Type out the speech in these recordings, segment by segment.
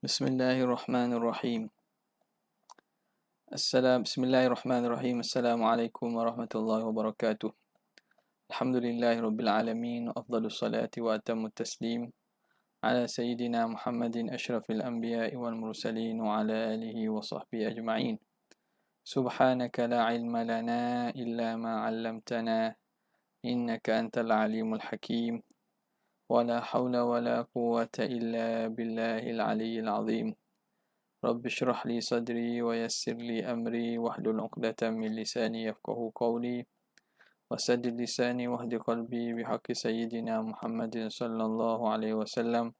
Bismillahirrahmanirrahim. Bismillahirrahmanirrahim. Assalamualaikum warahmatullahi wabarakatuh. Alhamdulillahirabbil alamin. Afdhalus salati wa atammut taslim ala sayyidina Muhammadin asyrafil anbiya'i wal mursalin wa ala alihi wa sahbihi ajma'in. Subhanaka la ilma lana illa ma 'allamtana innaka antal alimul hakim. Wa la hawla wa la quwwata illa billahil aliyyil azim. رب اشرح لي صدري ويسر لي أمري واحلل عقدة من لساني يفقهوا قولي وسدد لساني واهد قلبي بحق سيدنا محمد صلى الله عليه وسلم.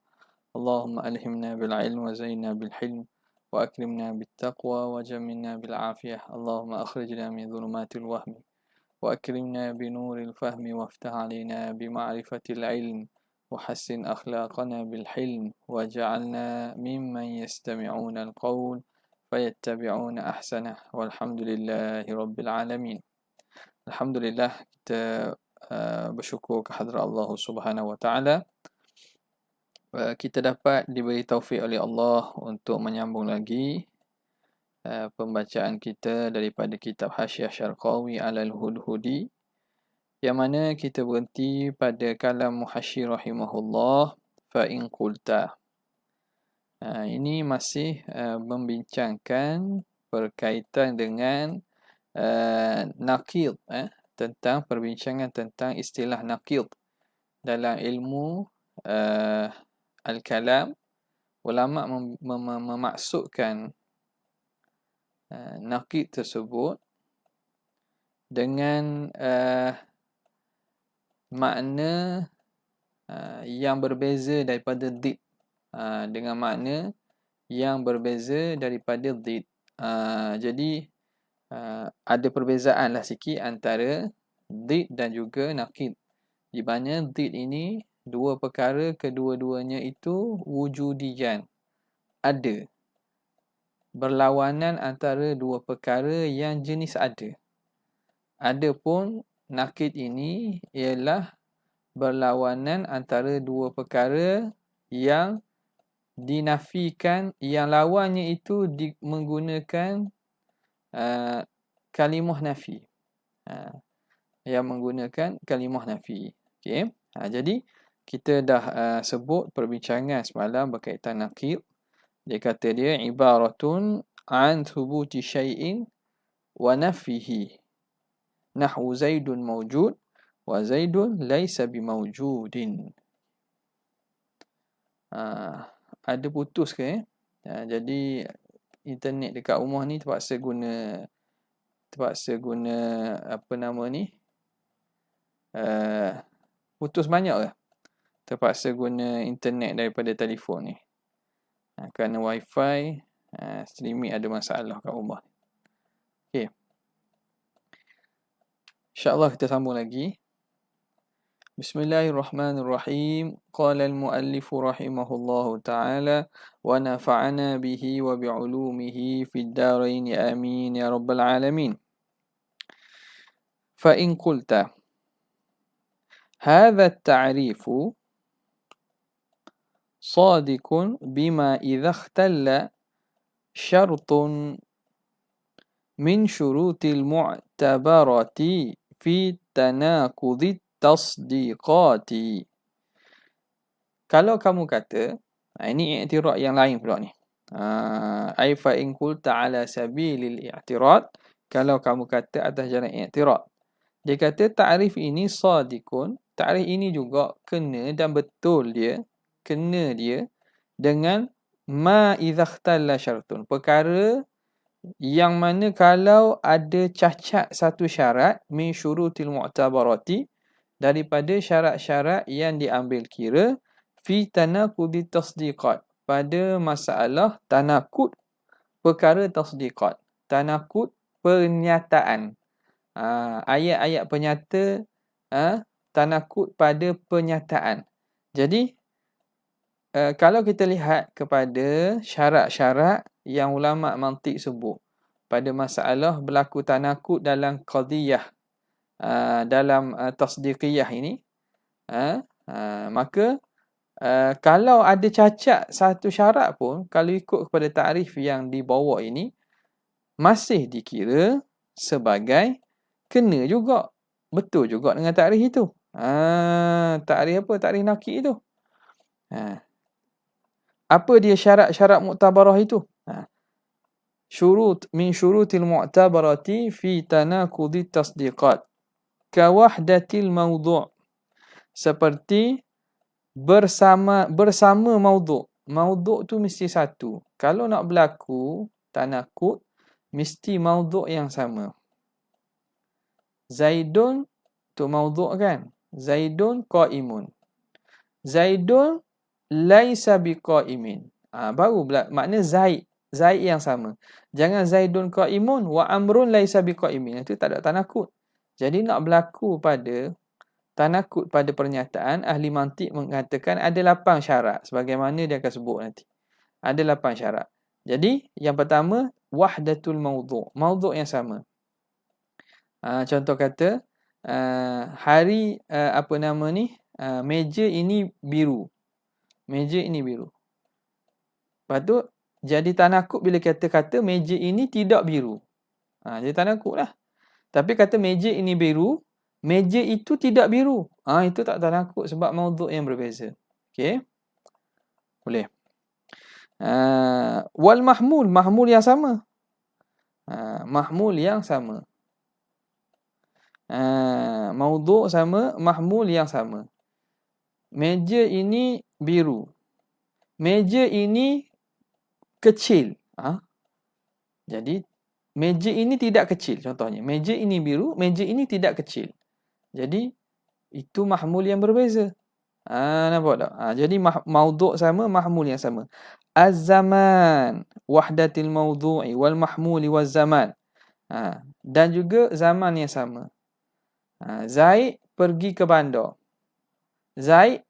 اللهم ألهمنا بالعلم وزينا بالحلم وأكرمنا بالتقوى وجملنا بالعافية. اللهم أخرجنا من ظلمات الوهم وأكرمنا بنور الفهم وافتح علينا بمعرفة العلم وحسن أخلاقنا بالحلم وجعلنا ممن يستمعون القول فيتبعون أحسنه والحمد لله رب العالمين. Alhamdulillah, kita bersyukur kehadrat Allah Subhanahu Wa Taala. Kita dapat diberi taufik oleh Allah untuk menyambung lagi pembacaan kita daripada kitab Hasyiah Syarqawi Alal Hudhudi, yang mana kita berhenti pada kalam Muhashir rahimahullah fa in qulta. Ini masih membincangkan berkaitan dengan naqid, tentang perbincangan tentang istilah naqid dalam ilmu al-kalam. Ulama memaksudkan naqid tersebut dengan makna yang berbeza daripada did, dengan makna yang berbeza daripada did. Jadi ada perbezaan lah sikit antara did dan juga naqid, di mana did ini dua perkara, kedua-duanya itu wujudiyan, ada, berlawanan antara dua perkara yang jenis ada. Adapun naqid ini ialah berlawanan antara dua perkara yang dinafikan, yang lawannya itu menggunakan kalimah nafi, yang menggunakan kalimah nafi. Okey. Jadi kita dah sebut perbincangan semalam berkaitan naqid. Dia kata dia ibaratun an thubuti syai'in wa nafihi. Nahwu Zaidun mawjud wa Zaidun laisa bimawjudin. Ada putus ke? Jadi internet dekat rumah ni terpaksa guna apa nama ni? Putus banyak ke? Terpaksa guna internet daripada telefon ni. Kerana wifi streaming ada masalah kat rumah. Okey. InsyaAllah kita sambung lagi. Bismillahirrahmanirrahim. Qala al-muallifu rahimahullahu ta'ala wa nafa'ana bihi wa bi'ulumihi fid darain amin ya rabbal alamin. Fa in qulta hadha at-ta'rifu صادق بما إذا اختل شرط من شروط المعتبرة في تناقض التصديقات. Kalau kamu kata, ini i'tirad yang lain pula ni. Ai fa in qulta ala sabilil i'tirad, kalau kamu kata atas jalan i'tirad. Dia kata ta'rif ini sadiqun, ta'rif ini juga kena dan betul dia, kena dia dengan ma idza ikhtalla syartun, perkara yang mana kalau ada cacat satu syarat min syurutil mu'tabarati, daripada syarat-syarat yang diambil kira fi tanaqudi tasdiqat, pada masalah tanaqud perkara tasdiqat, tanaqud pernyataan, ayat-ayat penyata, tanaqud pada pernyataan. Jadi kalau kita lihat kepada syarat-syarat yang ulama mantik sebut pada masalah berlaku tanaqud dalam qadiyah, dalam tasdiqiyah ini, maka Kalau ada cacat satu syarat pun, kalau ikut kepada takrif yang di bawah ini, masih dikira sebagai kena juga. Betul juga dengan takrif itu. Takrif apa? Takrif nakik itu. Apa dia syarat-syarat muktabarah itu? Min syurutil mu'tabarati fi tanaqudi tasdiqat. Kawahdatil mawdu'. Seperti bersama mawdu'. Mawdu' tu mesti satu. Kalau nak berlaku tanaqud, mesti mawdu' yang sama. Zaidun tu mawdu' kan? Zaidun qa'imun. Zaidun laisa biqa'imin. Baru makna Zaid yang sama. Jangan Zaidun qa'imun wa amrun laisa biqa'imin. Itu tak ada tanaqud. Jadi nak berlaku pada tanaqud pada pernyataan, ahli mantiq mengatakan ada 8 syarat sebagaimana dia akan sebut nanti. Ada 8 syarat. Jadi yang pertama wahdatul mawdu'. Mawdu' yang sama. Contoh kata hari apa nama ni? Meja ini biru. Meja ini biru. Lepas tu jadi tanaqud bila kata meja ini tidak biru. Jadi tanaqud lah. Tapi kata meja ini biru, meja itu tidak biru. Itu tak tanaqud sebab mawdu' yang berbeza. Okey. Boleh. Wal mahmul yang sama. Mahmul yang sama. Mawdu' sama, mahmul yang sama. Meja ini biru. Meja ini kecil. Jadi meja ini tidak kecil contohnya. Meja ini biru, meja ini tidak kecil. Jadi itu mahmul yang berbeza. Nampak tak? Jadi mawdu' sama, mahmul yang sama. Az-zaman, wahdatil mawdu'i wal mahmuli waz zaman. Dan juga zaman yang sama. Zaid pergi ke bandar. Zaid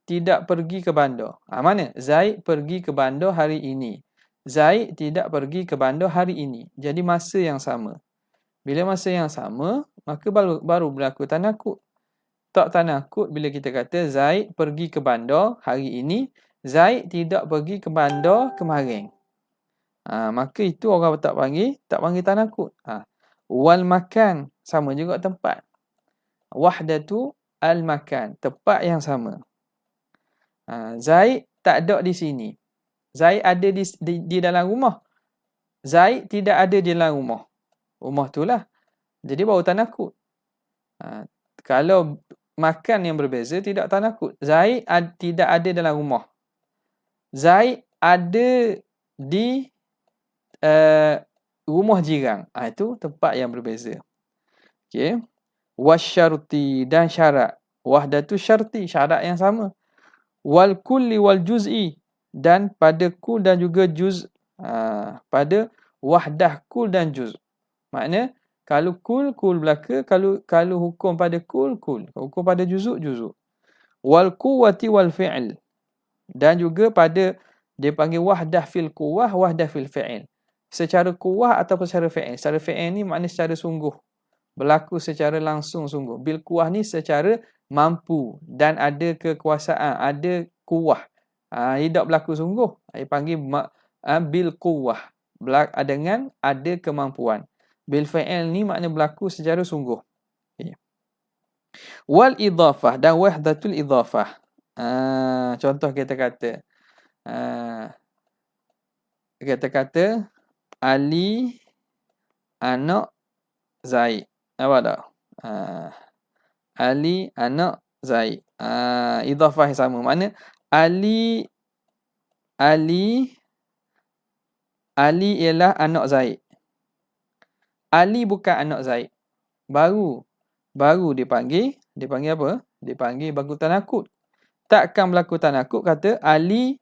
tidak pergi ke bandar. Mana? Zaid pergi ke bandar hari ini. Zaid tidak pergi ke bandar hari ini. Jadi masa yang sama. Bila masa yang sama, maka baru berlaku tanaqud. Tak tanaqud bila kita kata Zaid pergi ke bandar hari ini, Zaid tidak pergi ke bandar kemarin. Maka itu orang tak panggil tanaqud. Wal makan, sama juga tempat. Wahdatu al makan, tempat yang sama. Zaid tak ada di sini. Zaid ada di dalam rumah. Zaid tidak ada di dalam rumah. Rumah tu lah. Jadi baru tanaqud. Kalau makan yang berbeza tidak tanaqud. Zaid tidak ada dalam rumah. Zaid ada di rumah jiran. Itu tempat yang berbeza. Okey. Wasyarti dan syarat. Wahdatu syarti, syarat yang sama. Wal kulli wal juz'i, dan pada kul dan juga juz. Pada wahdah kul dan juz. Makna kalau kul belaka, kalau hukum pada kul, hukum pada juzuk. Wal quwwati wal fi'l, dan juga pada dia panggil wahdah fil quwwah, wahdah fil fi'l. Secara quwwah ataupun secara fi'l. Secara fi'l ni makna secara sungguh. Berlaku secara langsung sungguh. Bil quwwah ni secara mampu dan ada kekuasaan, ada quwwah. Tidak berlaku sungguh. Dia panggil bil quwwah. Dengan ada kemampuan. Bil fi'il ni makna berlaku secara sungguh. Wal idhafah dan wahdatul idhafah. Contoh kita kata Ali anak Zaid. Apa tak? Ali anak Zaid. Idhafah yang sama. Makna Ali ialah anak Zaid. Ali bukan anak Zaid. Baru dipanggil apa? Dipanggil berlaku tanaqud. Takkan berlaku tanaqud kata Ali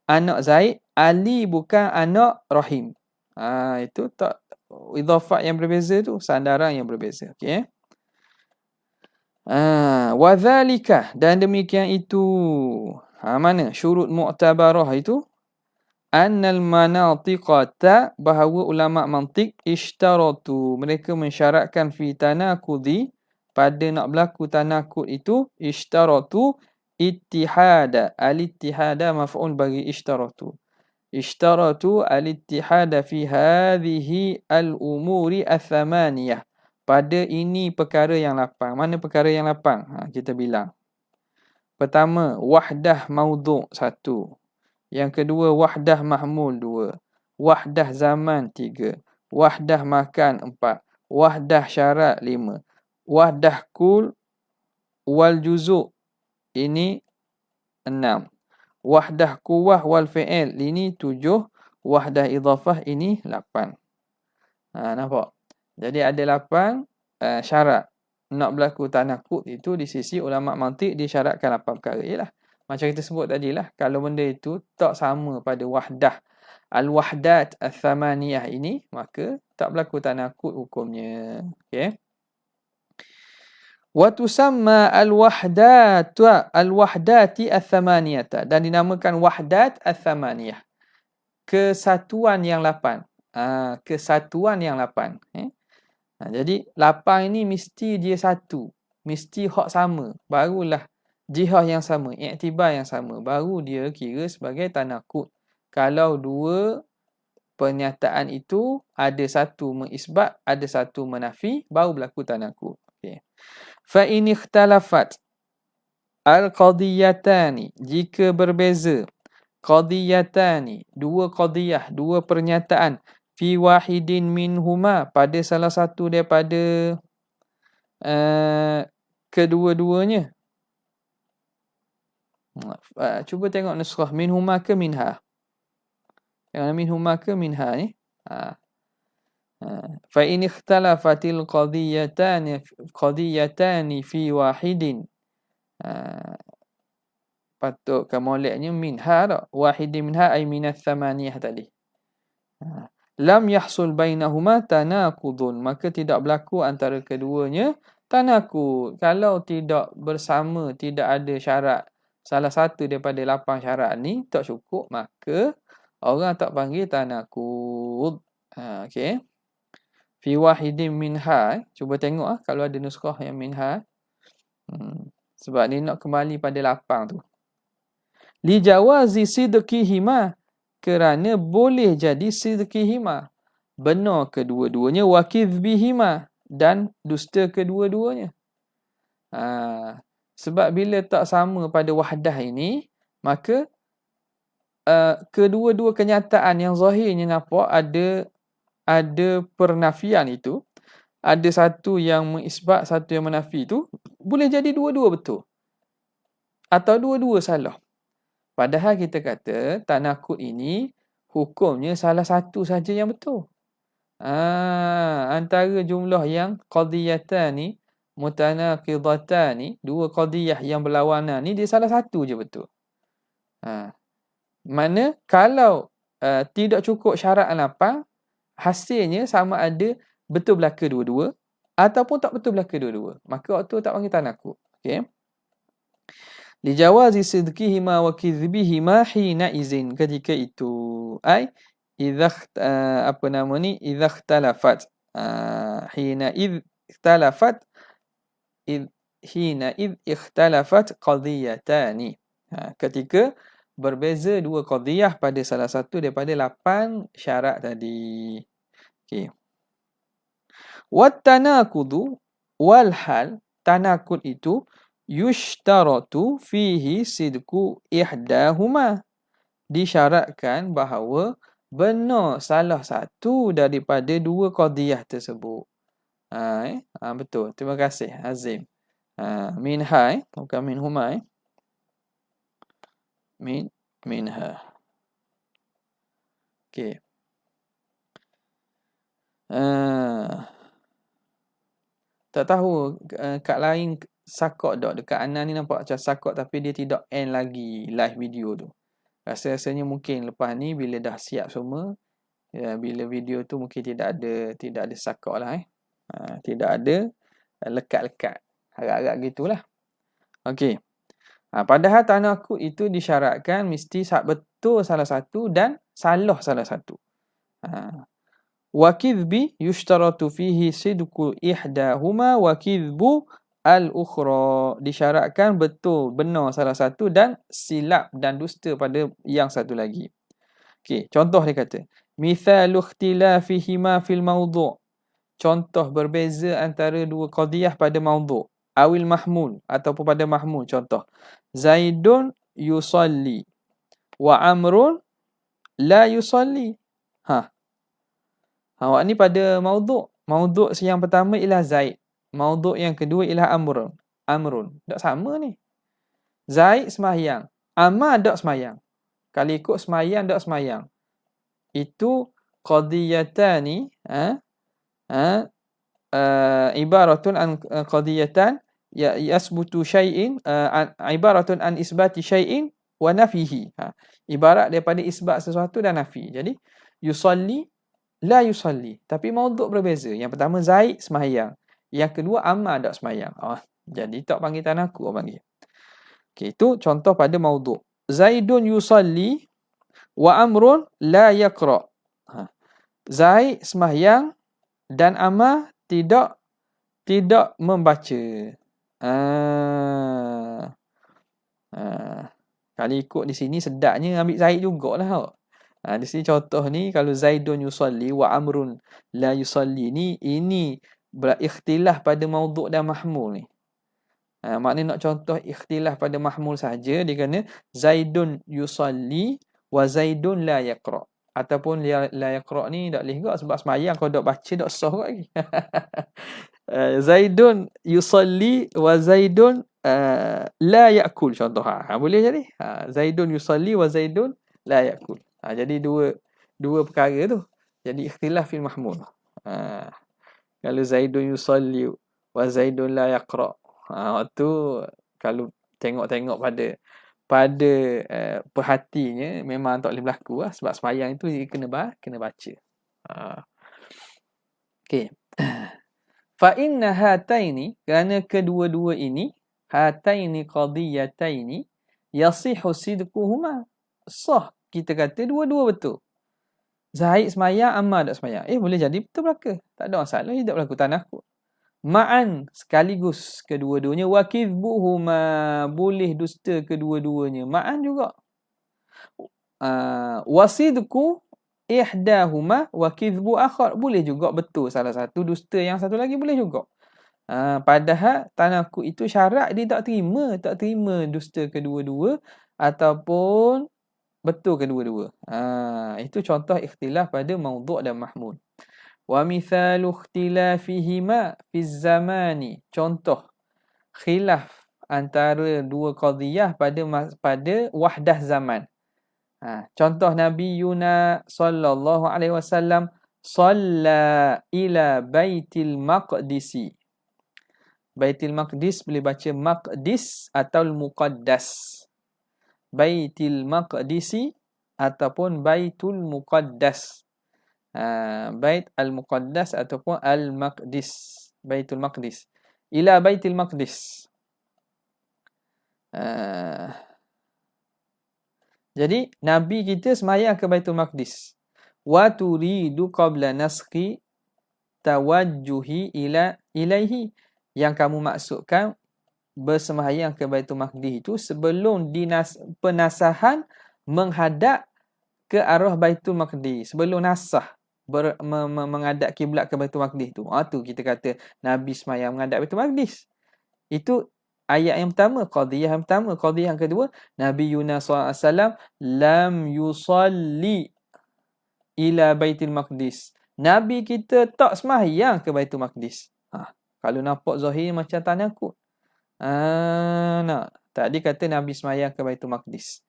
anak Zaid, Ali bukan anak Rahim. Itu tak idhafah yang berbeza tu, sandaran yang berbeza. Okey. Wa dzalika, dan demikian itu. Mana syurut mu'tabarah itu? Annal manatiqata, bahawa ulama mantiq ishtaratu, mereka mensyaratkan fi tanaqudi, pada nak berlaku tanaqud itu ishtaratu ittihada. Al-ittihada maf'ul bagi ishtaratu. Ishtaratu al-ittihada fi hadhihi al-umuri al-thamaniyah. Pada ini perkara yang lapang. Mana perkara yang lapang? Kita bilang. Pertama, wahdah maudhu' 1. Yang kedua, wahdah mahmul 2. Wahdah zaman 3. Wahdah makan 4. Wahdah syarat 5. Wahdah kul wal juzu' ini 6. Wahdah kuwah wal fi'il ini 7. Wahdah idhafah ini 8. Nampak? Jadi ada 8 syarat nak berlaku tanakut itu di sisi ulama mantiq disyaratkan 8 perkara. Ialah macam kita sebut tadilah, kalau benda itu tak sama pada wahdah al-wahdat al-thamaniyah ini, maka tak berlaku tanakut hukumnya. Okey. Wa tusamma al-wahdati al-thamaniyata, dan dinamakan wahdat al-thamaniyah. Kesatuan yang 8. Kesatuan yang 8. Jadi 8 ini mesti dia satu. Mesti hak sama. Barulah jihah yang sama, iktibar yang sama. Baru dia kira sebagai tanakut. Kalau dua pernyataan itu ada satu mengisbat, ada satu menafi, baru berlaku tanakut. Okay. Fa in ikhtalafat al-qadiyatani, jika berbeza qadiyatani, dua qadiyah, dua pernyataan, fi wahidin minhuma, pada salah satu daripada kedua-duanya. Cuba tengok nuskhah minhuma ke minha. Yang minhuma ke minha ni. Fa in ikhtalafatil qadiyatani fi wahidin. Patut moleknya minha tak? Wahidin minha ay minats thamaniyah tadi. Lam yahsul bainahuma tanaqudun, maka tidak berlaku antara keduanya tanaqud. Kalau tidak bersama, tidak ada syarat, salah satu daripada 8 syarat ni tak cukup, maka orang tak panggil tanaqud. Okey. Fi wahidin minha, cuba tengok kalau ada nuskhah yang minha. Sebab ni nak kembali pada 8 tu. Li jawazi sidqihima, kerana boleh jadi sidqihima, benar kedua-duanya, wa kidhbihima, dan dusta kedua-duanya. Sebab bila tak sama pada wahdah ini, maka kedua-dua kenyataan yang zahirnya nampak ada pernafian itu, ada satu yang mengisbat, satu yang menafi itu, boleh jadi dua-dua betul atau dua-dua salah. Padahal kita kata tanakut ini hukumnya salah satu saja yang betul. Antara jumlah yang qadiyatan ni, mutanaqidatan ni, dua qadiyah yang berlawanan ni, dia salah satu je betul. Mana kalau tidak cukup syarat 8, hasilnya sama ada betul belaka dua-dua ataupun tak betul belaka dua-dua. Maka waktu tak panggil tanakut. Okey. Li jawazi sidqihima wa kidhbihima hina izin, ketika itu. Ai idza idza ikhtalafat, hina id ikhtalafat, hina id ikhtalafat qadiyatani, ketika berbeza dua qadiyah pada salah satu daripada 8 syarat tadi. Okey. Wat tanaqudu wal hal, tanaqud itu yushtaratu fihi sidqu ihdahuma, disyaratkan bahawa benar salah satu daripada dua qadiyah tersebut. Betul. Terima kasih Azim. Minha, bukan minhuma. Minha. Okey. Tak tahu kat lain sakot tak, dekat Anan ni nampak macam sakot tapi dia tidak end lagi live video tu. Rasa-rasanya mungkin lepas ni bila dah siap semua, bila video tu mungkin tidak ada sakot lah. Tidak ada lekat-lekat. Harap-harap gitulah. Okey. Padahal tanakut itu disyaratkan mesti betul salah satu dan salah salah satu. Wa kidhbi yushtaratu fihi sidqu ihdahuma wa kidhbu al-ukhra. Disyaratkan betul, benar salah satu dan silap dan dusta pada yang satu lagi. Okey, contoh dia kata, mithalu ikhtilafihima fil mawdu'. Contoh berbeza antara dua qadiyah pada mawdu'. Awil mahmul ataupun pada mahmul. Contoh, Zaidun yusalli wa Amrun la yusalli. Awak ni pada mawdu'. Mawdu' yang pertama ialah Zaid. Mawdu' yang kedua ialah Amrun. Tak sama ni. Zaid semayang. Amar tak semayang. Kalau ikut semayang tak semayang. Itu qadiyatani ibaratun an qadiyatan yasbutu syai'in ibaratun an isbati syai'in wa nafihi. Ibarat daripada isbat sesuatu dan nafi. Jadi yusalli la yusalli, tapi maudhu' berbeza. Yang pertama Zaid sembahyang, yang kedua Ammar tak sembahyang. Jadi tak panggil tanakuk, orang panggil. Okey, itu contoh pada maudhu'. Zaidun yusalli wa Amrun la yaqra. Zaid sembahyang dan Ammar tidak membaca. Kalau ikut di sini sedapnya ambil Zaid jugalah. Di sini contoh ni, kalau Zaidun yusalli wa Amrun la yusalli ni, ini berikhtilaf pada maudhu' dan mahmul ni. Maknanya nak contoh ikhtilaf pada mahmul saja, dia kena Zaidun yusalli wa Zaidun la yaqra. Ataupun la yaqra ni tak boleh juga sebab semayang kalau tak baca tak sah kot lagi. Zaidun yusalli wa Zaidun la yakul, contoh. Boleh jadi. Zaidun yusalli wa Zaidun la yakul. Jadi dua perkara tu. Jadi ikhtilaf fil mahmul. Kalau Zaidun yusalli wa Zaidun la yaqra. Tu kalau tengok pada perhatinya memang tak boleh berlaku lah, sebab semayang itu kena baca. Okey. Fa inna hataini, kerana kedua-dua ini, hataini qadiyataini yasihu sidquhuma. Sah kita kata dua-dua betul. Zaid semayang, Ammar tak semayang. Boleh jadi betul belaka. Tak ada masalah, tidak berlaku tanakuk. Ma'an, sekaligus kedua-duanya. Wa kidhbuhuma, boleh dusta kedua-duanya. Ma'an juga. Wasidku ihdahuma wa kidhbu akhar, boleh juga betul salah satu, dusta yang satu lagi boleh juga. Padahal tanakuk itu syarat dia tak terima dusta kedua-dua ataupun betul kedua-dua. Itu contoh ikhtilaf pada maudhu' dan mahmul. Wa mithalu ikhtilafihima fi zamani, contoh khilaf antara dua qadiyah pada wahdah zaman. Contoh Nabi Yuna sallallahu alaihi wasallam salla ila Baitil Maqdisi. Baitil Maqdis boleh baca Maqdis atau Muqaddas. Baitil Maqdisi ataupun Baitul Muqaddas. Bait Al-Muqaddas ataupun Al-Maqdis. Baitul Maqdis. Ila Baitil Maqdis. Jadi Nabi kita semayang ke Baitul Maqdis. Wa turidu qabla naskhi tawajjuhi ilaihi. Yang kamu maksudkan bersemayang ke Baitul Maqdis itu sebelum penasahan menghadap ke arah Baitul Maqdis. Sebelum nasah menghadap kiblat ke Baitul Maqdis tu. Tu kita kata Nabi semayang menghadap Baitul Maqdis. Itu ayat yang pertama, qadiyah yang pertama. Qadiyah yang kedua, Nabi Yunus SAW lam yusalli ila Baitul Maqdis. Nabi kita tak semayang ke Baitul Maqdis. Kalau nampak zahir macam tanakuk. Tadi kata Nabi semayang ke Baitul Maqdis.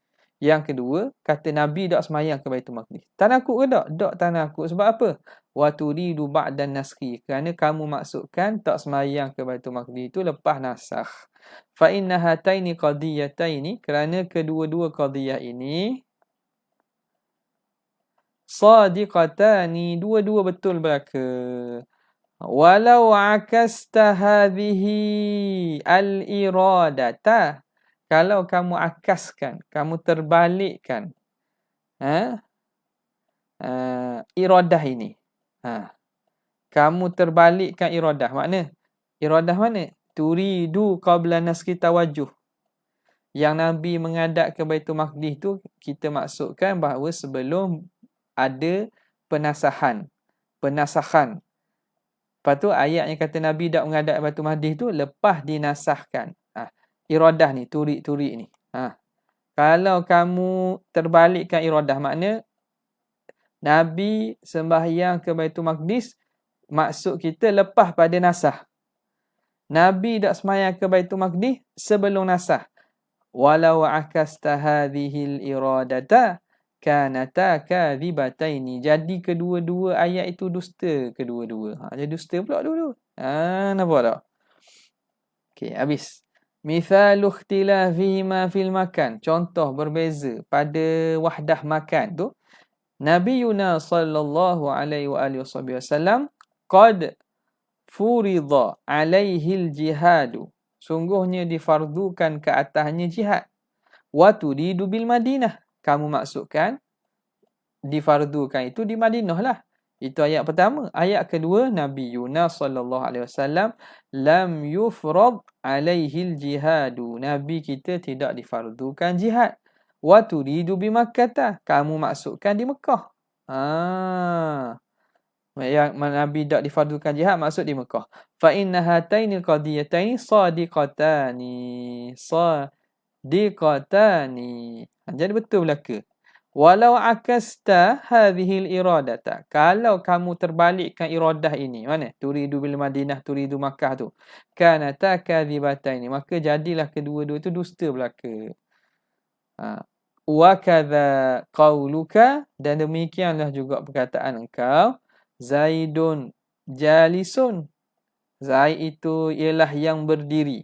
Yang kedua, kata Nabi tak semayang ke Baitul Maqdis. Tanakuk ke tak? Tak tanakuk. Sebab apa? Wa turidu ba'dan naskhi. Kerana kamu maksudkan tak semayang ke Baitul Maqdis itu lepas nasakh. Fa inna hataini qadiyataini, kerana kedua-dua qadiyah ini sadiqatani, dua-dua betul belaka. Walau akasta hadhihi al-iradata, kalau kamu akaskan, kamu terbalikkan iradah ini. Kamu terbalikkan iradah. Makna iradah mana? turidu qabla naski tawajuh. Yang Nabi menghadap ke Baitul Maqdis tu, kita maksudkan bahawa sebelum ada penasakhan. Lepas tu ayat yang kata Nabi tak menghadap Baitul Maqdis tu lepas dinasahkan. Iradah ni, turik ni. Kalau kamu terbalikkan iradah, makna Nabi sembahyang ke Baitul Maqdis, maksud kita lepas pada nasah. Nabi tak sembahyang ke Baitul Maqdis sebelum nasah. Walau akasta hadhil iradata kanata kadhibataini. Jadi kedua-dua ayat itu dusta kedua-dua. Jadi dusta pula dulu. Nampak tak? Okey, habis. Mithalu ikhtilafihima fil makan. Contoh berbeza pada wahdah makan tu. Nabi Yuna sallallahu alaihi wasallam qad furida alaihil jihadu. Sungguhnya difardukan ke atasnya jihad. Wa turidu bil Madinah. Kamu maksudkan difardukan itu di Madinah lah. Itu ayat pertama. Ayat kedua, Nabi Yunus sallallahu alaihi wasallam lam yufrad alaihil jihadu. Nabi kita tidak difardukan jihad. Wa turidu bi Makkah. Kamu maksudkan di Mekah. Yang Nabi tak difardukan jihad maksud di Mekah. Fa inna hatainil qadiyataini sadiqatani. Jadi betul belaka. Walau akasta hadhil iradata. Kalau kamu terbalikkan iradah ini, mana? Turidu bil Madinah, turidu Makkah tu. Kanata kadhibataini. Maka jadilah kedua-dua itu dusta belaka. Wa kadza qauluka, dan demikianlah juga perkataan engkau. Zaidun jalisun. Zaid itu ialah yang berdiri.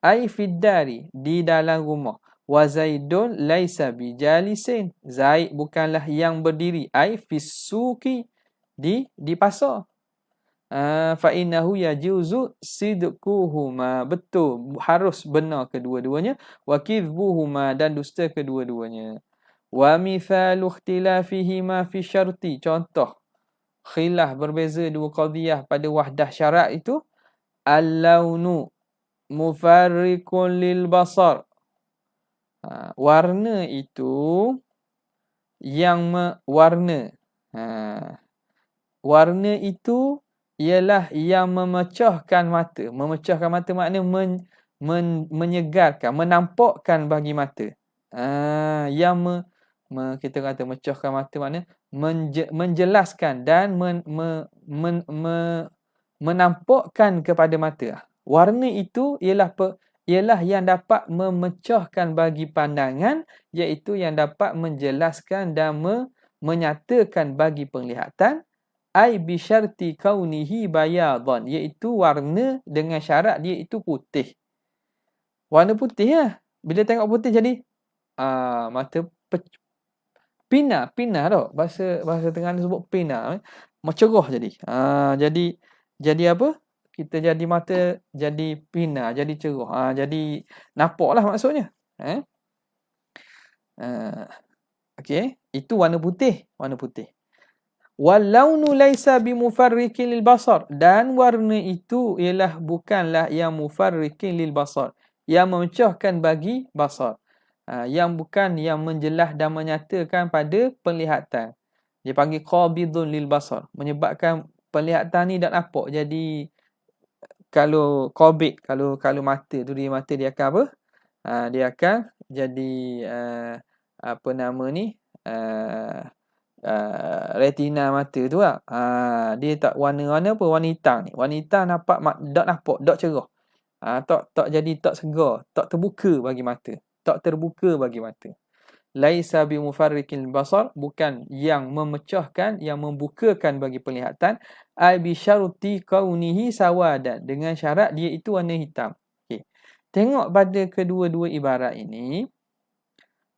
Ai fiddari, di dalam rumah. Wa Zaidun laisa bijalisin. Zaid bukanlah yang berdiri. Ai fissuki, di pasar. Fa innahu yajuzu sidquhuma. Betul, harus benar kedua-duanya. Wa kidhbuhuma, dan dusta kedua-duanya. Wa mithalu ikhtilafihima fi syarti. Contoh khilaf berbeza dua qadiyah pada wahdah syarat itu, al-launu mufarriqun lil basar. Warna itu yang warna. Warna itu ialah yang memecahkan mata. Memecahkan mata makna menyegarkan, menampakkan bagi mata. Yang kita kata mecahkan mata makna menjelaskan dan menampakkan kepada mata. Warna itu ialah yang dapat memecahkan bagi pandangan, iaitu yang dapat menjelaskan dan menyatakan bagi penglihatan. Ai bi syarti kaunihi bayadan, iaitu warna dengan syarat dia itu putih. Warna putih lah. Bila tengok putih jadi mata Pina tau. Bahasa Terengganu sebut pina. Cerah jadi. Jadi apa? Kita jadi mata jadi pina, jadi cerah. Jadi nampaklah maksudnya. Okey, itu warna putih. Wal launu laisa bimufarriqin lil basar, dan warna itu ialah bukanlah yang mufarriqin lil basar, yang memecahkan bagi basar. Yang bukan yang menjelas dan menyatakan pada penglihatan. Dia panggil qabidun lil basar, menyebabkan penglihatan ni tak nampak. Jadi kalau qabid, kalau mata tu dia akan apa? Dia akan jadi apa nama ni? Retina mata tu lah. Dia tak warna apa? Warna hitam ni. Warna hitam nampak tak nampak, tak cerah. Tak jadi tak segar, tak terbuka bagi mata. Laisa bi mufarriqil basar, bukan yang memecahkan, yang membukakan bagi penglihatan. Ai bi syarti kaunihi sawadan, dengan syarat dia itu warna hitam. Okey. Tengok pada kedua-dua ibarat ini,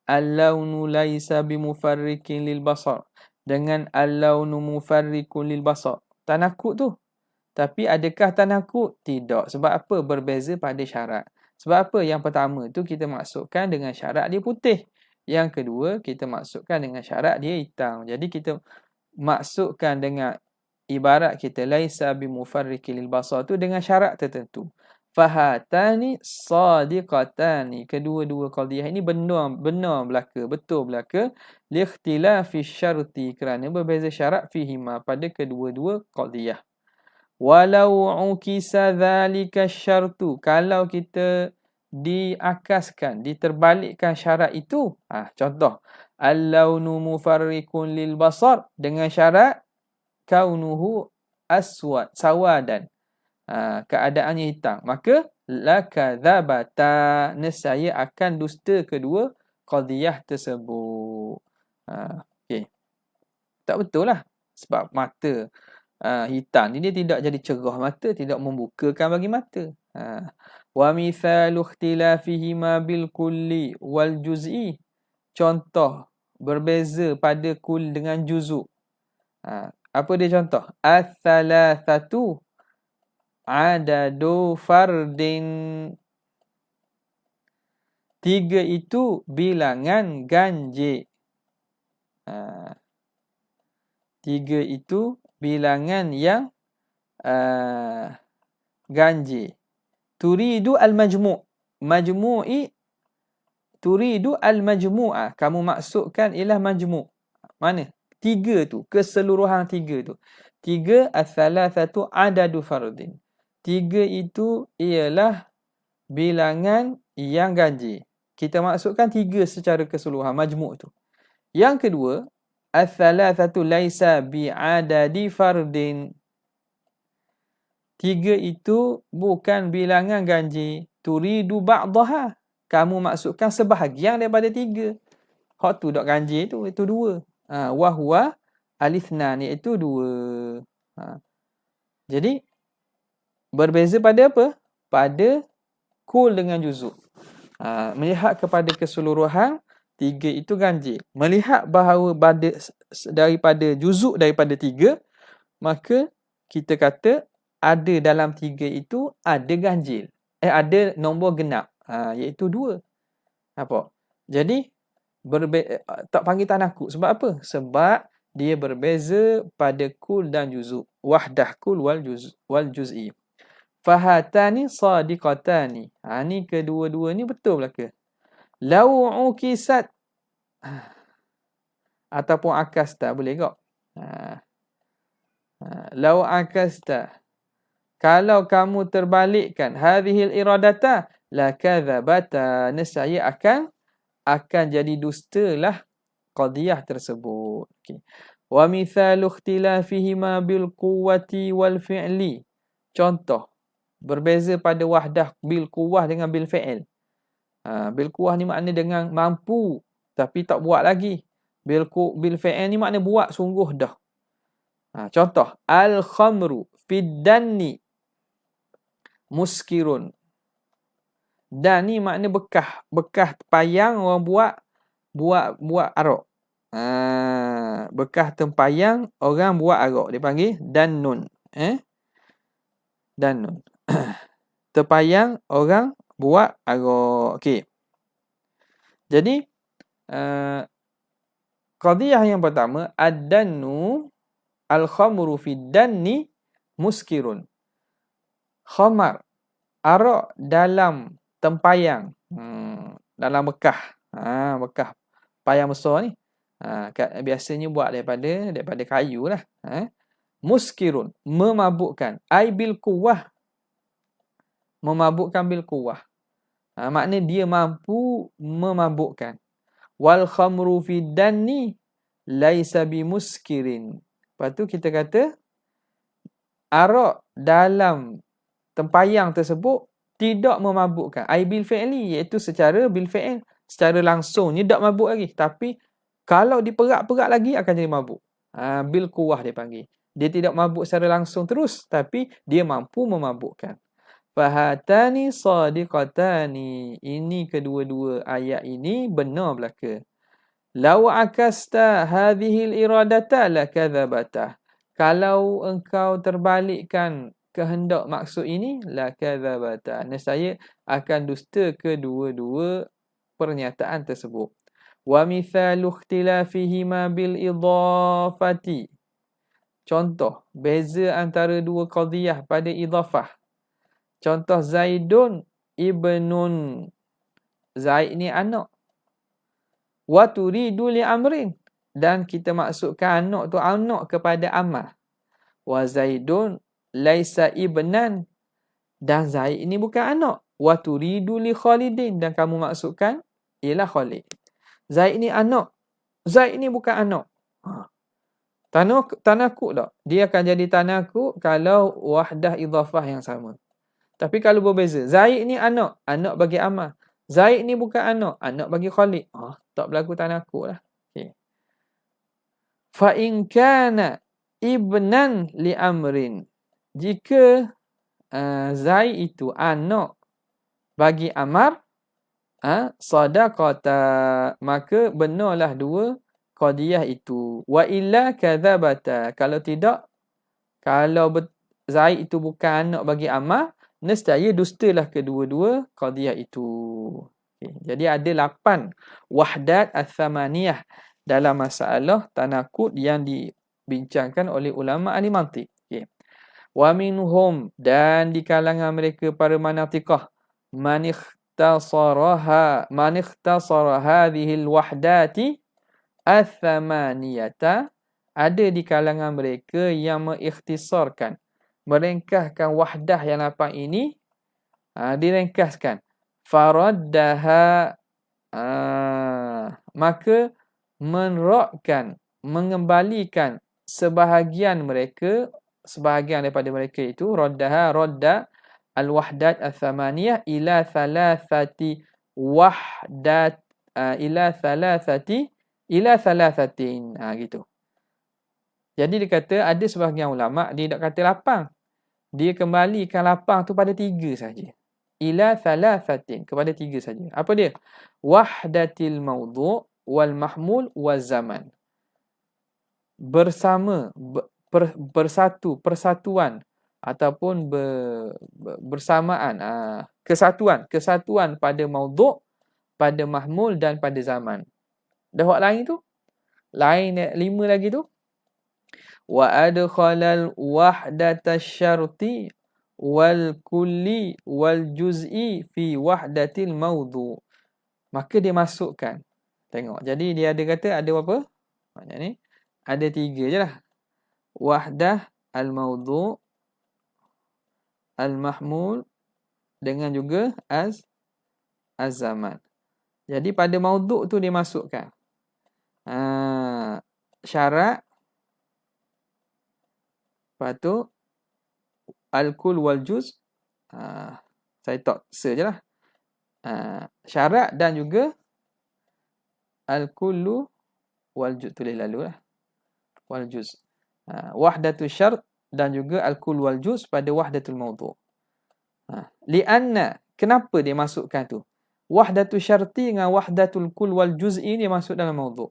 al-launu laisa bi mufarriqin lil basar dengan al-launu mufarriqun lil basar. Tanakut tu. Tapi adakah tanakut? Tidak. Sebab apa? Berbeza pada syarat. Sebab apa? Yang pertama tu kita maksudkan dengan syarat dia putih. Yang kedua kita maksudkan dengan syarat dia hitam. Jadi kita maksudkan dengan ibarat kita laisa bi mufarriqil basar tu dengan syarat tertentu. Fahatani sadiqatani. Kedua-dua qadiyah ini benar belaka, betul belaka. Liikhtilafi syarti, kerana berbeza syarat fihima pada kedua-dua qadiyah. Walau ukisa dhalika syartu, kalau kita diakaskan, diterbalikkan syarat itu. Contoh, al-launu mufarriqun lil basar, dengan syarat kaunuhu aswad, sawadan, keadaannya hitam, maka lakadzabata, nescaya akan dusta kedua qadiyah tersebut. Okey. Tak betul lah, sebab mata hitam ni dia tidak jadi cerah mata, tidak membukakan bagi mata. Wa mithalu ikhtilafihima bil kulli wal juz'i, contoh berbeza pada kul dengan juzuk. Apa dia contoh? Ats-tsalatsatu adadu fardin, 3 itu bilangan ganjil. 3 itu bilangan yang ganjil. Turidu al-majmu'. Majmu'i, turidu al-majmu'ah, kamu maksudkan ialah majmu'. Mana? 3 tu, keseluruhan 3 tu. 3 ats-tsalatsatu adadu fardin. 3 itu ialah bilangan yang ganjil. Kita maksudkan 3 secara keseluruhan, majmu' tu. Yang kedua, ats-tsalatsatu laisa bi'adadi fardin. 3 itu bukan bilangan ganjil. Turidu ba'daha, kamu maksudkan sebahagian daripada 3. Hak tu dak ganjil tu, itu 2. Wa huwa al-ithnan, iaitu 2. Jadi berbeza pada apa? Pada kul dengan juzuk. Melihat kepada keseluruhan, 3 itu ganjil. Melihat bahawa daripada juzuk daripada 3, maka kita kata ada dalam 3 itu ada ganjil. Ada nombor genap, iaitu 2. Apa? Jadi tak panggil tanakuk. Sebab apa? Sebab dia berbeza pada kul dan juzuk. Wahdah kul wal juz'i. Fahatani sadiqatani. Ni kedua-dua ni betul belaka. Lau ukisat, ataupun akasta, boleh tak? Lau akasta, kalau kamu terbalikkan hadhil iradata lakadzabata, nescaya akan jadi dustalah qadiyah tersebut. Okey. Wa mithalu ikhtilafihima bil quwwati wal fi'li, contoh berbeza pada wahdah bil quwwah dengan bil fi'il. Bil quwwah ni makna dengan mampu tapi tak buat lagi. Bil fi'il ni makna buat sungguh dah. Contoh, al khamru fid danni muskirun. Dan ni makna bekas tempayang orang buat arak. Bekas tempayang orang buat arak, dia panggil dannun. Dannun. Tempayang orang buat arak. Okey. Jadi qadiyah yang pertama, ad-dannu al-khamru fid danni muskirun. Khamar, arak dalam tempayang, dalam bekas. Bekas payang besar ni. Biasanya buat daripada kayu lah. Muskirun, memabukkan. Ai bil quwwah, memabukkan bil quwwah. Makna dia mampu memabukkan. Wal khamru fid danni laisa bimuskirin. Lepas tu kita kata arak dalam tempayang tersebut tidak memabukkan. Ai bil fi'li, iaitu secara bil fi'il, secara langsung ni tak mabuk lagi, tapi kalau diperak-perak lagi akan jadi mabuk. Bil quwwah dia panggil. Dia tidak mabuk secara langsung terus, tapi dia mampu memabukkan. Fahatani sadiqatani, ini kedua-dua ayat ini benar belaka. Lau akasta hadhil iradata lakadzabata, kalau engkau terbalikkan kehendak maksud ini, lakadzabata, nescaya akan dusta kedua-dua pernyataan tersebut. Wa mithalu ikhtilafihima bil idhafati, contoh beza antara dua qadiyah pada idhafah. Contoh Zaidun ibnun. Zaid ni anak. Wa turidu li amrin. Dan kita maksudkan anak tu anak kepada Ammar. Wa Zaidun laisa ibnan. Dan Zaid ni bukan anak. Wa turidu li Khalidin. Dan kamu maksudkan ialah Khalid. Zaid ni anak. Zaid ni bukan anak. Tanakuk tak? Dia akan jadi tanakuk kalau wahdah idhafah yang sama. Tapi kalau berbeza, Zaid ni anak, anak bagi Ammar. Zaid ni bukan anak, anak bagi Khalid. Tak berlaku tanakuk lah. Okay. Fa in kana ibnan li amrin. Jika Zaid itu anak bagi Ammar, sadaqata, maka benarlah dua qadiyah itu. Wa illa kadzabata. Kalau tidak, kalau Zaid itu bukan anak bagi Ammar, nescaya dustalah kedua-dua qadiyah itu. Okay. Jadi ada 8 wahdat ats-tsamaniyah dalam masalah tanakut yang dibincangkan oleh ulama ahli mantiq. Okay. Wa minhum, dan di kalangan mereka para manatikah, man ikhtasara hadhihi al-wahdati ats-tsamaniyata, ada di kalangan mereka yang mengikhtisarkan, merengkahkan wahdah yang 8 ini, direngkaskan. Faraddaha, maka menrakkan, mengembalikan sebahagian daripada mereka itu, radda al-wahdat ats-tsamaniyah ila thalathati wahdat, ila thalathatin. Gitu. Jadi dia kata ada sebahagian ulama dia tak kata lapang. Dia kembalikan lapang tu pada 3 saja. Ila thalathatin, kepada 3 saja. Apa dia? Wahdatil mawdu' wal mahmul wal zaman. Bersama, persatuan ataupun bersamaan, kesatuan pada mawdu', pada mahmul dan pada zaman. Dah buat lain tu? Lain 5 lagi tu. Wa adkhalal wahdatasy syarti wal kulli wal juz'i fi wahdatil mawdu'. Maka dia masukkan. Tengok. Jadi dia ada kata ada berapa? Banyak ni. Ada 3 je lah. Wahdah al-mawdu', al-mahmul dengan juga az-zaman. Jadi pada mawdu' tu dia masukkan syarat, lepas tu al-kul wal juz, saya tak je lah, syarat dan juga al-kullu wal juz, tulis lalu lah, wal juz, wahdatul syart dan juga al-kul wal juz pada wahdatul mawdu'. Lianna, kenapa dia masukkan tu? Wahdatul syarti dengan wahdatul kul wal juz'i dia masuk dalam mawdu'.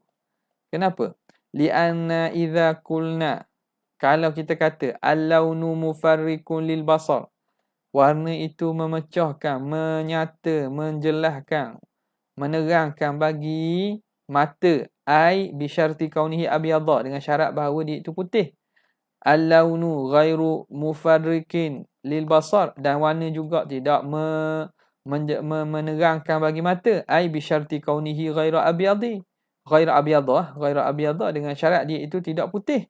Kenapa? Lianna idza qulna, kalau kita kata al-launu mufarriqun lil basar, warna itu memecahkan, menyata, menjelaskan, menerangkan bagi mata, ai bi syarti kaunihi abyadha, dengan syarat bahawa dia itu putih. Al-launu ghairu mufarriqin lil basar, dan warna juga tidak menerangkan bagi mata, ai bi syarti kaunihi ghairu abyadha, dengan syarat dia itu tidak putih.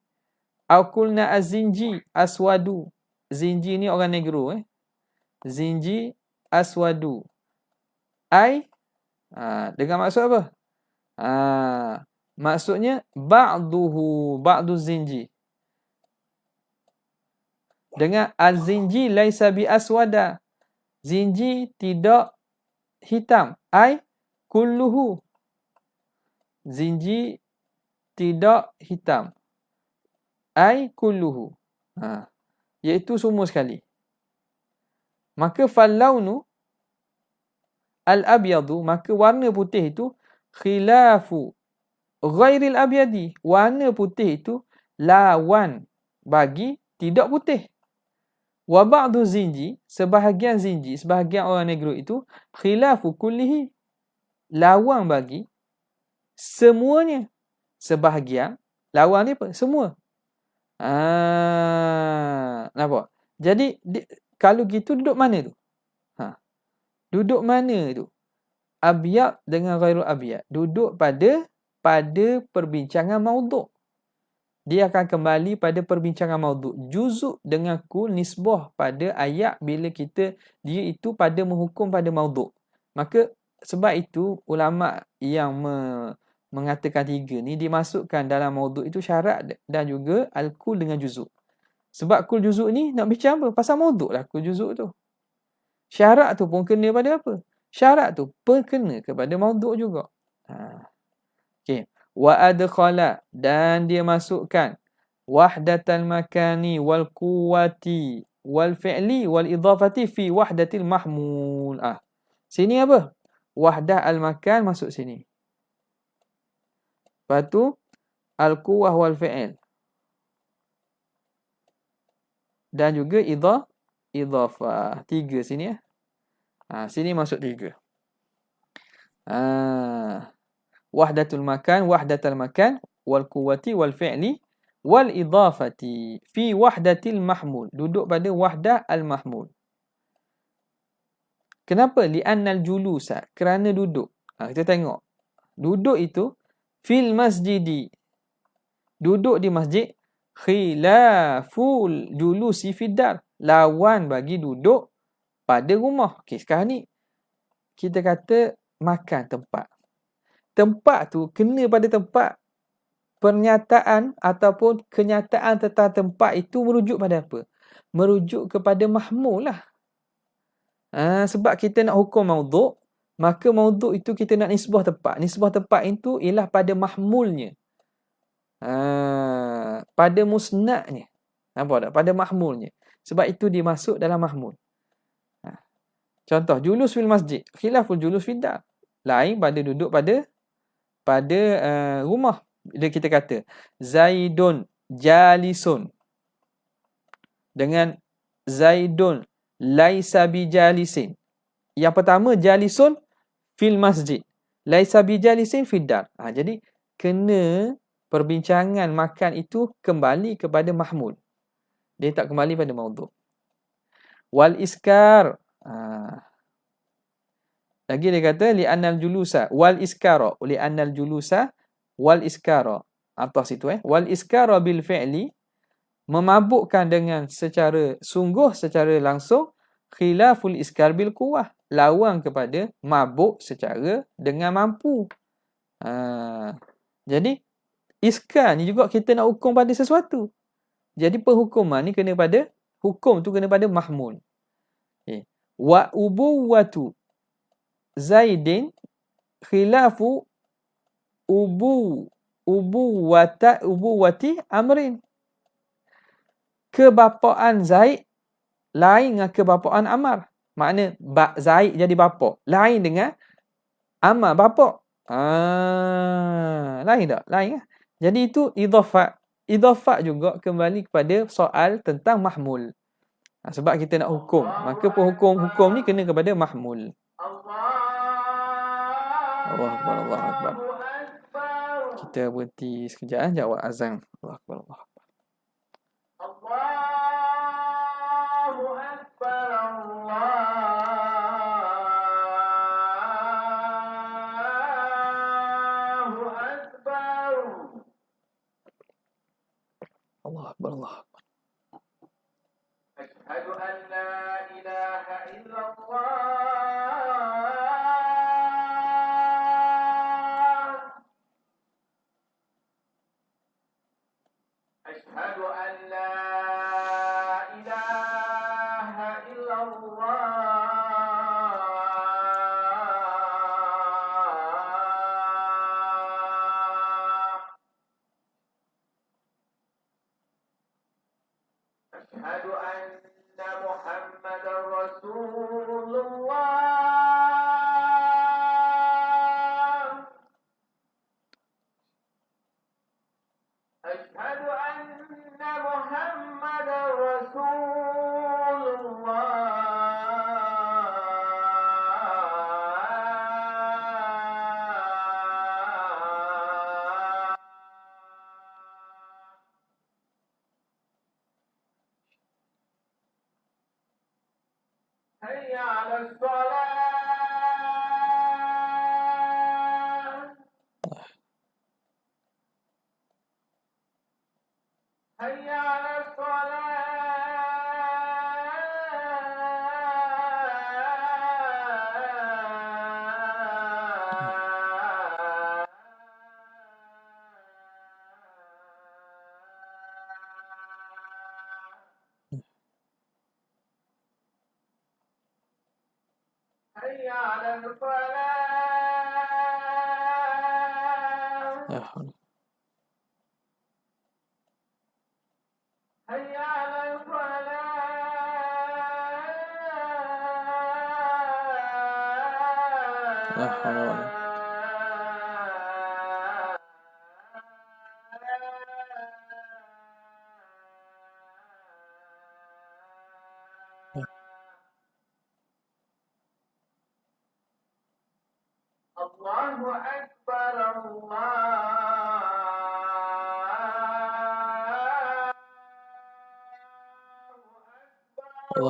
Au qulna az-zinji aswadu, zinji ni orang negro, zinji aswadu, ai dengan maksud apa? Maksudnya ba'du zinji, dengan az-zinji laisa bi aswada, zinji tidak hitam, ai kulluhu, zinji tidak hitam, ai kulluhu, iaitu semua sekali. Maka fallaunu al-abyadu, maka warna putih itu khilafu ghairil abyadi, warna putih itu lawan bagi tidak putih. Wa ba'du zinji, sebahagian zinji, sebahagian orang negro itu khilafu kullihi, lawan bagi semuanya. Sebahagian lawan dia apa? Semua. Nampak? Jadi kalau gitu duduk mana tu? Duduk mana tu? Abyad dengan ghairu abyad. Duduk pada perbincangan maudhu'. Dia akan kembali pada perbincangan maudhu'. Juzuk dengan kul nisbah pada ayat bila dia itu pada menghukum pada maudhu'. Maka sebab itu ulama yang mengatakan tiga ni dimasukkan dalam maudhu' itu syarat dan juga al-kul dengan juzuk. Sebab kul juzuk ni nak bincang apa? Pasal maudhu' lah kul juzuk tu. Syarat tu pun kena pada apa? Syarat tu pun kena kepada maudhu' juga. Okey. Wa adkhala, dan dia masukkan wahdatal makani wal quwwati wal fi'li wal idafati fi wahdatil mahmul. Sini apa? Wahdah al makan masuk sini. Lepas tu al quwwah wal fi'il. Dan juga idafah. Tiga sini ya. Sini masuk tiga. Wahdatul makan wal quwwati wal fi'li wal idafati fi wahdatil mahmul. Duduk pada wahdah al mahmul. Kenapa? Li'annal julusa, kerana duduk. Kita tengok. Duduk itu fil masjidi. Duduk di masjid khilaful julusi fiddar. Lawan bagi duduk pada rumah. Okey, sekarang ni kita kata makan tempat. Tempat tu kena pada tempat. Pernyataan ataupun kenyataan tentang tempat itu merujuk pada apa? Merujuk kepada mahmul lah. Sebab kita nak hukum maudhu', maka maudhu' itu kita nak nisbah tempat. Nisbah tempat itu ialah pada mahmulnya. Pada musnadnya. Nampak tak? Pada mahmulnya. Sebab itu dimasuk dalam mahmul. Contoh, julus fil masjid. Khilaful julus fil dar. Lain pada duduk pada rumah. Bila kita kata Zaidun jalisun dengan Zaidun laisa bijalisin. Yang pertama jalisun fil masjid, laisa bijalisin fid dar. Jadi kena perbincangan makan itu kembali kepada mahmul. Dia tak kembali pada maudhu'. Wal iskar. Lagi dia kata li'annal julusa wal iskara, li'annal julusa wal iskara. Atas situ wal iskara bil fi'li, memabukkan dengan secara sungguh, secara langsung, khilaful iskar bil quwwah, lawan kepada mabuk secara dengan mampu. Jadi iskar ni juga kita nak hukum pada sesuatu. Jadi perhukuman ni kena pada, hukum tu kena pada mahmul. Wa ubuwatu Zaidin khilafu ubuwati Amrin. Kebapaan Zaid lain dengan kebapaan Amar. Makna Zaid jadi bapa lain dengan Amar bapa. Lain tak? Lain lah. Jadi itu idhafat. Idhafat juga kembali kepada soal tentang mahmul. Sebab kita nak hukum, maka hukum ni kena kepada mahmul. Allahu Akbar, Allahu Akbar. Kita berhenti sekejap jawab azan. Allahu Akbar, Allahu Akbar. Allahu Akbar, Allahu Akbar. Allahu Akbar, Allahu Akbar. Asyhadu an la ilaha illallah. Asyhadu an la ilaha illallah. hayya 'alal salah. hayya 'alal falah. Ya Allah. hayya 'alal falah. La hawla wala Allahu Akbar, Allahu Akbar. La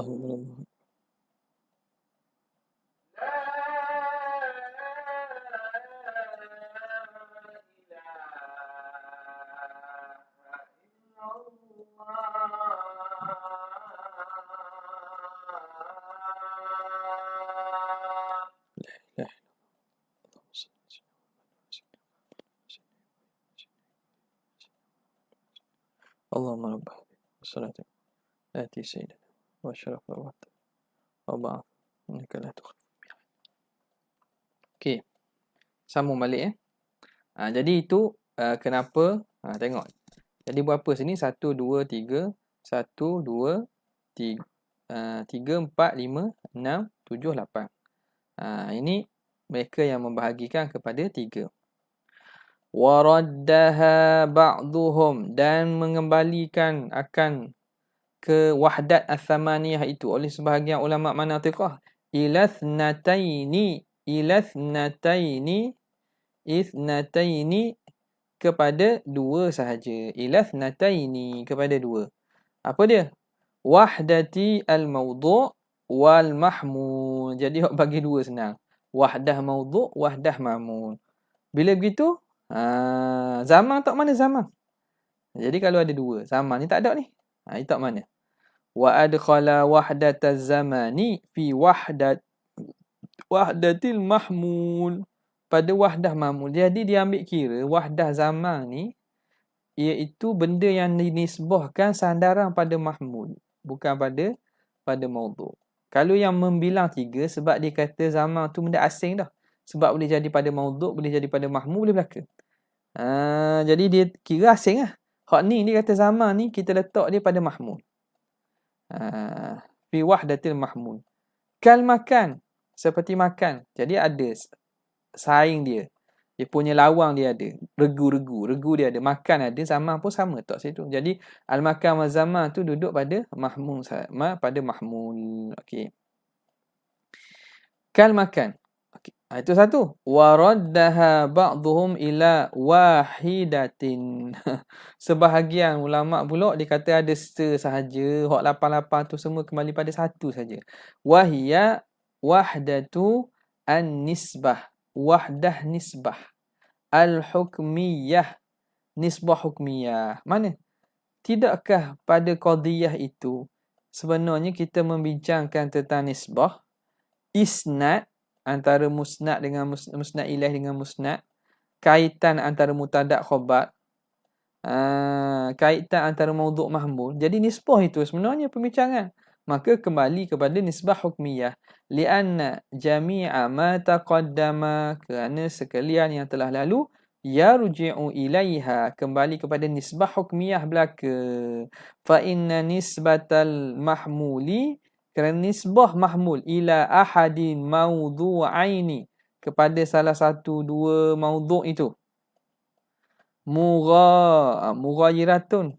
Allahumma rabb salatu ati sayyidina wa syaraf wa ba'd innaka la tukhif. Okey. Sambung balik jadi itu kenapa tengok. Jadi berapa sini? 1 2 3 1 2 3 3 4 5 6 7 8. Ini mereka yang membahagikan kepada 3. Waraddaha ba'duhum, dan mengembalikan akan ke wahdat as-samaniyah itu oleh sebahagian ulama manatiqah ila ithnataini kepada 2 sahaja. Ila ithnataini kepada 2. Apa dia? Wahdati al-mawdu' wal mahmul. Jadi awak bagi 2 senang. Wahdah mawdu', wahdah mahmul. Bila begitu, zaman tak mana zaman? Jadi kalau ada 2, zaman ni tak ada ni. Ini tak mana? Wa adkhala wahdataz zamani fi wahdatil mahmul. Pada wahdah mahmul. Jadi dia ambil kira wahdah zaman ni iaitu benda yang dinisbahkan sandaran pada mahmul, bukan pada mawdu'. Kalau yang membilang 3 sebab dia kata zaman tu benda asing dah. Sebab boleh jadi pada mawdu', boleh jadi pada mahmul, boleh belaka. Jadi dia kira asing lah. Hak ni dia kata zaman ni kita letak dia pada mahmul. Fi wahdatil mahmul. Kal makan, seperti makan. Jadi ada saing dia. Dia punya lawang dia ada. Regu dia ada. Makan ada, zaman pun sama tak situ. Jadi al-makan wa zaman tu duduk pada mahmul, pada mahmul. Okey. Kal makan. Okay. Itu satu. Waraddaha ba'duhum ila wahidatin. Sebahagian ulama pula dia kata ada sahaja. Hak 88 tu semua kembali pada satu saja. Wahia wahdatu an-nisbah. Wahdah nisbah. Al-hukmiyah. Nisbah hukmiyah. Mana? Tidakkah pada qadiyah itu sebenarnya kita membincangkan tentang nisbah, isnad antara musnad dengan musnad ilaih dengan musnad, kaitan antara mubtada' khabar, kaitan antara mawdu' mahmul. Jadi nisbah itu sebenarnya pembincangan. Maka kembali kepada nisbah hukmiyah. Lianna jami'a ma taqaddama, kerana sekalian yang telah lalu, yarji'u ilaiha, kembali kepada nisbah hukmiyah belaka. Fa inna nisbatal mahmuli, kerana nisbah mahmul ila ahadin mawdu'aini, kepada salah satu 2 mawdu' itu. Mughayiratun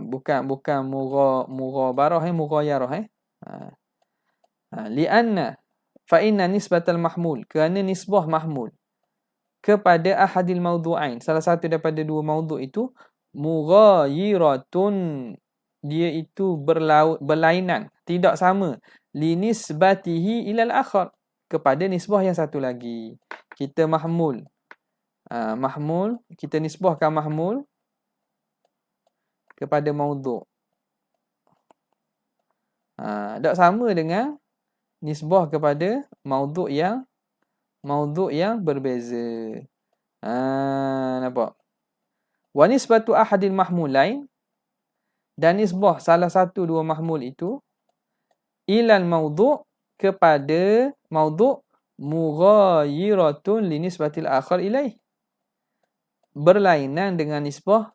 bukan mughabarah mughayarah lianna fa inna nisbatal mahmul, kerana nisbah mahmul kepada ahadil mawdu'ain, salah satu daripada 2 mawdu' itu, mughayiratun, dia itu berlainan, tidak sama, linisbatihi ilal akhar, kepada nisbah yang satu lagi. Kita mahmul, mahmul, kita nisbahkan mahmul kepada maudhu'. Tak sama dengan nisbah kepada maudhu' yang berbeza. Nampak? Wa nisbatu ahadil mahmulain, dan nisbah salah satu dua mahmul itu, ilal maudhu', kepada maudhu', mughayiratun li nisbatil akhar ilaih, berlainan dengan nisbah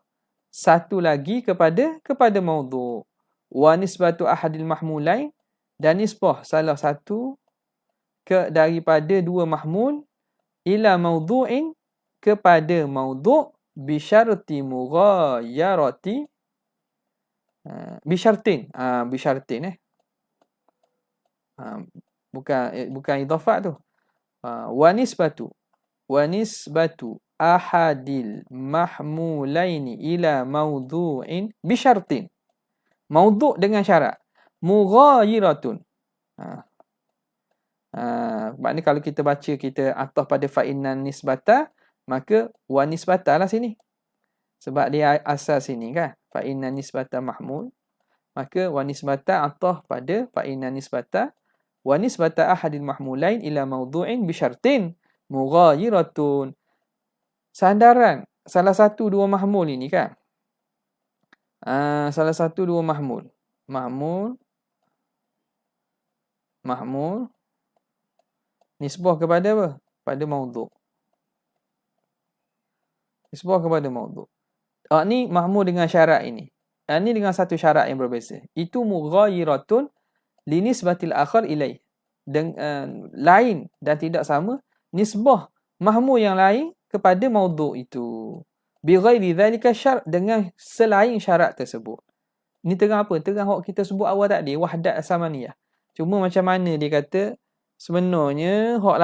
satu lagi kepada maudhu'. Wa nisbatu ahadil mahmulain, dan nisbah salah satu daripada dua mahmul, ila maudhu'in, kepada maudhu', bisyarti mughayarati, bisyartin, bukan idhafat tu. Wa nisbatu ahadil mahmulaini ila maudhu'in bisyartin, maudhu' dengan syarat mughayiratun. Maknanya kalau kita baca, kita ataf pada fa'innan nisbata, maka wa nisbata lah sini. Sebab dia asal sini kan, fa'innan nisbata mahmul, maka wa nisbata ataf pada fa'innan nisbata, wa nisbata ahadil mahmulain ila maudhu'in bisyartin mughayiratun. Sandaran salah satu dua mahmul ini kan, salah satu dua mahmul, nisbah kepada apa? Pada maudhu'. Nisbah kepada maudhu'. Ni mahmul dengan syarat ini. Ni dengan satu syarat yang berbeza. Itu mughayiratun linisbatil akhar ilaih. Lain dan tidak sama nisbah mahmul yang lain kepada maudhu' itu. Bi ghairi dhalika syar', dengan selain syarat tersebut. Ni tengah apa? Tengah hak kita sebut awal tadi, wahdat asamaniyah. Cuma macam mana dia kata, sebenarnya hak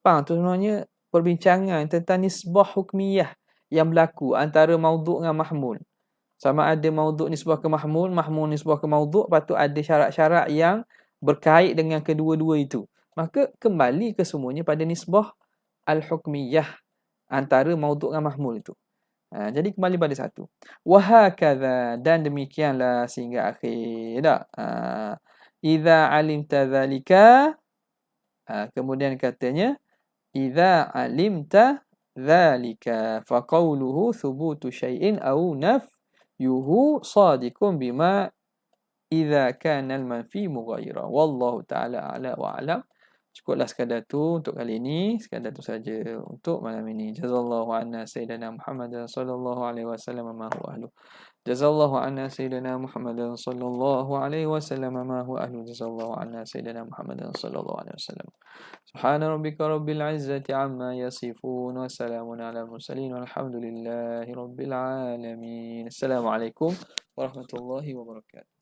88 tu sebenarnya perbincangan tentang nisbah hukmiyah yang berlaku antara maudhu' dengan mahmul. Sama ada maudhu' nisbah ke mahmul nisbah ke maudhu', patut ada syarat-syarat yang berkait dengan kedua-dua itu. Maka kembali ke semuanya pada nisbah al-hukmiyah antara maudhu' dengan mahmul itu. Jadi kembali pada satu. Wa hakadha, dan demikianlah sehingga akhir. Idza alimta dzalika, kemudian katanya, idza alimta dzalika fa qawluhu thubutu syai'in aw nafyuhu sadiqun bima idza kana al-manfi mughayira. Wallahu ta'ala a'la wa a'lam. Cukuplah sekadar tu untuk kali ini, sekadar tu saja untuk malam ini. Jazallahu anna sayyidina Muhammad sallallahu alaihi wasallam ma huwa ahlu. Jazallahu anna sayyidina Muhammad sallallahu alaihi wasallam ma huwa ahlu. Jazallahu anna sayyidina Muhammad sallallahu alaihi wasallam. Subhana rabbika rabbil izzati amma yasifun wa salamun ala mursalin walhamdulillahi rabbil alamin. Assalamualaikum warahmatullahi wabarakatuh.